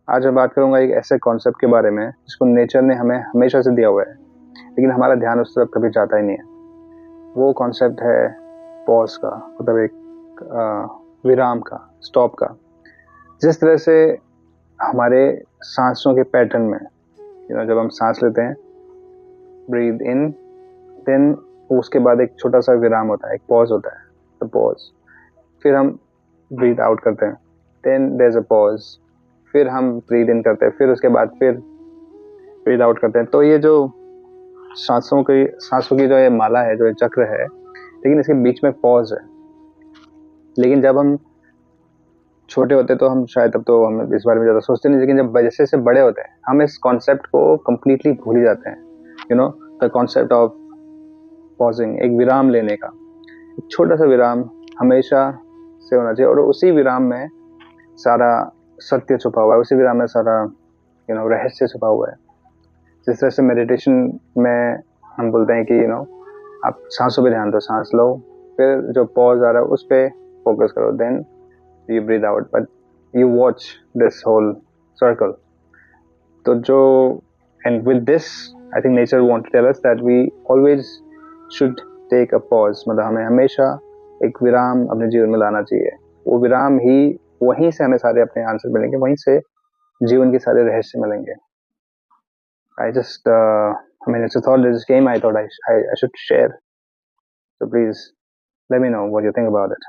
आज मैं बात करूंगा एक ऐसे कॉन्सेप्ट के बारे में जिसको नेचर ने हमें हमेशा से दिया हुआ है, लेकिन हमारा ध्यान उस तरफ कभी जाता ही नहीं है। वो कॉन्सेप्ट है पॉज का, मतलब एक विराम का, स्टॉप का। जिस तरह से हमारे सांसों के पैटर्न में जब हम सांस लेते हैं, ब्रीद इन, देन उसके बाद एक छोटा सा विराम होता है, एक पॉज होता है, द पॉज। फिर हम ब्रीद आउट करते हैं, then there is a pause. फिर हम ब्रीद इन करते हैं, फिर उसके बाद फिर ब्रीद आउट करते हैं। तो ये जो सांसों की जो ये माला है, जो ये चक्र है, लेकिन इसके बीच में पॉज है। लेकिन जब हम छोटे होते तो हम शायद, तब तो हम इस बारे में ज़्यादा सोचते नहीं, लेकिन जब जैसे जैसे बड़े होते हैं हम इस कॉन्सेप्ट को कम्प्लीटली भूल ही जाते हैं। द कॉन्सेप्ट ऑफ पॉजिंग, एक विराम लेने का, एक छोटा सा विराम हमेशा से होना चाहिए। और उसी विराम में सारा सत्य छुपा हुआ है, उसी विराम में सारा रहस्य छुपा हुआ है। जिस तरह से मेडिटेशन में हम बोलते हैं कि आप सांसों पे ध्यान दो, सांस लो, फिर जो पॉज आ रहा है उस पर फोकस करो, then you breathe out, but you watch this whole circle. तो जो, and with this I think nature want to tell us that we always should take a pause, मतलब हमें हमेशा एक विराम अपने जीवन में लाना चाहिए। वो विराम ही, वहीं से हमें सारे अपने आंसर मिलेंगे, वहीं से जीवन के सारे रहस्य मिलेंगे। It's a thought that just came. I thought I should share. So please let me know what you think about it.